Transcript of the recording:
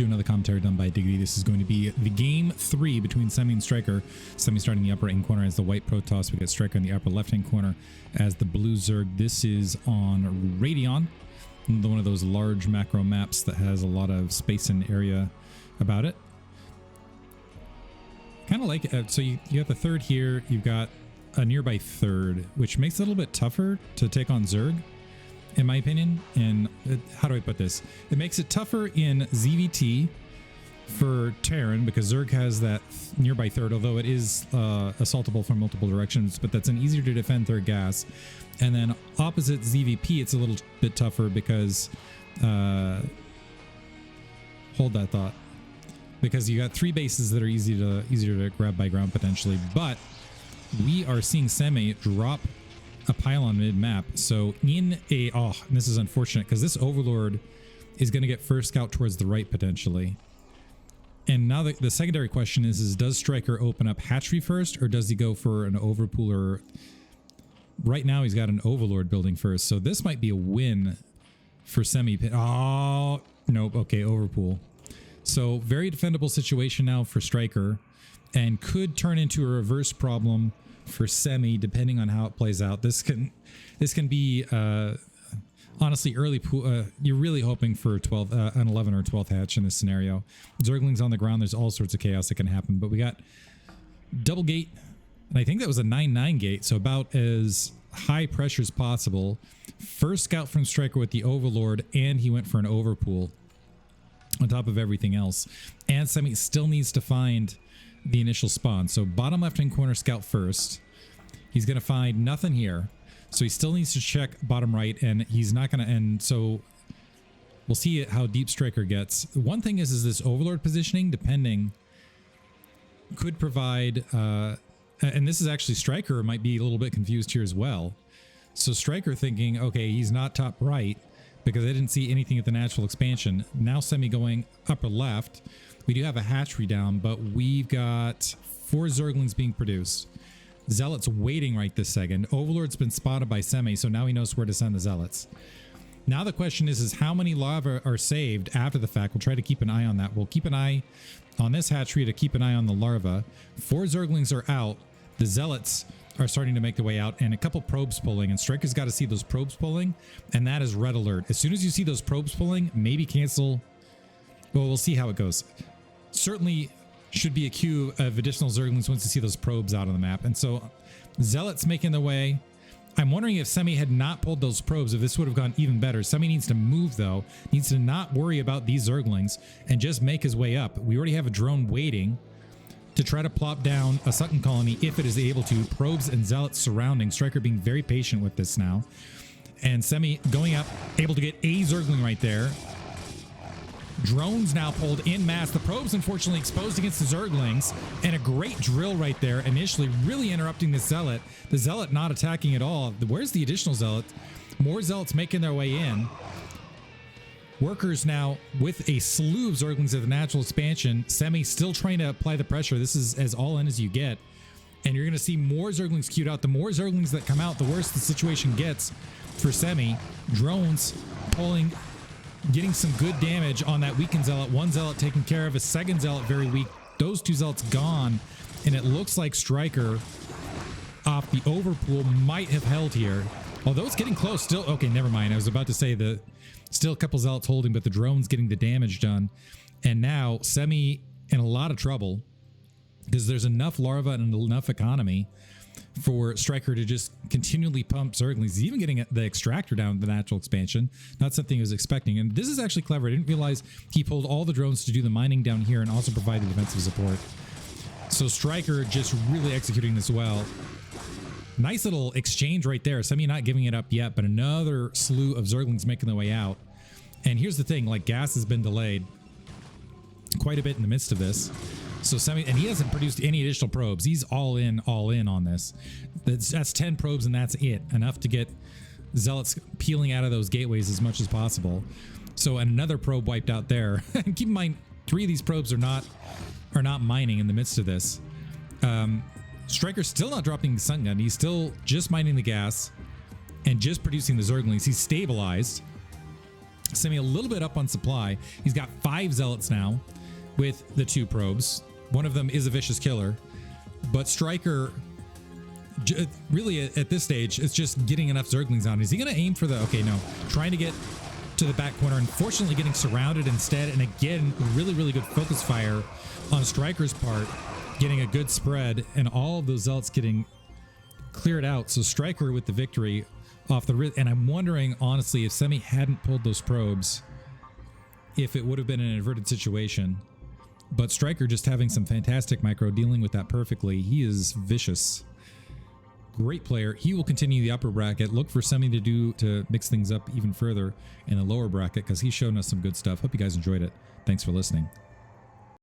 to another commentary done by Diggity. This is going to be the game 3 between Semih and Stryker. Semih starting in the upper right corner as the white Protoss. We got Stryker in the upper left-hand corner as the blue Zerg. This is on Radion, one of those large macro maps that has a lot of space and area about it. Kind of like it. So you got the third here. You've got a nearby third, which makes it a little bit tougher to take on Zerg, in my opinion. And how do I put this? It makes it tougher in ZVT for Terran because Zerg has that nearby third, although it is assaultable from multiple directions, but that's an easier to defend third gas. And then opposite ZVP, it's a little bit tougher because hold that thought, because you got 3 bases that are easier to grab by ground potentially. But we are seeing Semih drop a pylon mid-map. So in a... Oh, and this is unfortunate because this Overlord is going to get first scout towards the right potentially. And now the secondary question is does Stryker open up hatchery first or does he go for an overpooler? Right now he's got an Overlord building first. So this might be a win for Semih. Oh, nope. Okay, overpool. So very defendable situation now for Stryker, and could turn into a reverse problem for Semih depending on how it plays out. This can be honestly early pool. You're really hoping for an 11 or 12th hatch in this scenario. Zerglings on the ground. There's all sorts of chaos that can happen. But we got double gate, and I think that was a 9-9 gate, so about as high pressure as possible. First scout from Stryker with the Overlord, and he went for an overpool on top of everything else. And Semih still needs to find the initial spawn. So bottom left-hand corner scout first. He's going to find nothing here. So he still needs to check bottom right, and he's not going to end. So we'll see how deep Stryker gets. One thing is this Overlord positioning, depending, could provide... and this is actually Stryker might be a little bit confused here as well. So Stryker thinking, okay, he's not top right, because I didn't see anything at the natural expansion. Now Semih going upper left. We do have a hatchery down, but we've got 4 Zerglings being produced. Zealots waiting right this second. Overlord's been spotted by Semih, so now he knows where to send the Zealots. Now the question is how many larvae are saved after the fact? We'll try to keep an eye on that. We'll keep an eye on this hatchery to keep an eye on the larva. 4 Zerglings are out. The Zealots are starting to make their way out, and a couple probes pulling, and Stryker's got to see those probes pulling, and that is red alert. As soon as you see those probes pulling, maybe cancel. Well, we'll see how it goes. Certainly should be a queue of additional Zerglings once you see those probes out on the map. And so Zealots making their way. I'm wondering if Semih had not pulled those probes, if this would have gone even better. Semih needs to move, though. Needs to not worry about these Zerglings and just make his way up. We already have a drone waiting to try to plop down a Sunken colony if it is able to. Probes and Zealots surrounding. Stryker being very patient with this now. And Semih going up, able to get a Zergling right there. Drones now pulled in mass. The probes unfortunately exposed against the Zerglings, and a great drill right there initially, really interrupting the Zealot. The Zealot not attacking at all. Where's the additional Zealot? More Zealots making their way in. Workers now with a slew of Zerglings at the natural expansion. Semih still trying to apply the pressure. This is as all in as you get. And you're going to see more Zerglings queued out. The more Zerglings that come out, the worse the situation gets for Semih. Drones pulling, getting some good damage on that weakened Zealot. One Zealot taken care of, a second Zealot very weak. Those 2 Zealots gone. And it looks like Stryker off the overpool might have held here. Although it's getting close still. Okay, never mind. I was about to say that still a couple Zealots holding, but the drone's getting the damage done. And now Semih in a lot of trouble because there's enough larva and enough economy for Stryker to just continually pump Zerglings. He's even getting the extractor down the natural expansion. Not something he was expecting. And this is actually clever. I didn't realize he pulled all the drones to do the mining down here and also provide the defensive support. So Stryker just really executing this well. Nice little exchange right there. Semih not giving it up yet, but another slew of Zerglings making their way out. And here's the thing, like gas has been delayed quite a bit in the midst of this. So Semih, and he hasn't produced any additional probes. He's all in on this. That's 10 probes and that's it. Enough to get Zealots peeling out of those gateways as much as possible. So another probe wiped out there. And keep in mind, 3 of these probes are not mining in the midst of this. Stryker's still not dropping the Sun Gun. He's still just mining the gas and just producing the Zerglings. He's stabilized. Semih a little bit up on supply. He's got 5 zealots now with the 2 probes. One of them is a vicious killer, but Stryker really at this stage it's just getting enough zerglings on. Is he going to aim for the okay? No, trying to get to the back corner. Unfortunately, getting surrounded instead. And again, really good focus fire on Stryker's part, getting a good spread, and all of those zealots getting cleared out. So Stryker with the victory off the wrist. And I'm wondering, honestly, if Semih hadn't pulled those probes, if it would have been an inverted situation. But Stryker just having some fantastic micro, dealing with that perfectly. He is vicious. Great player. He will continue the upper bracket. Look for Semih to mix things up even further in the lower bracket, because he's shown us some good stuff. Hope you guys enjoyed it. Thanks for listening.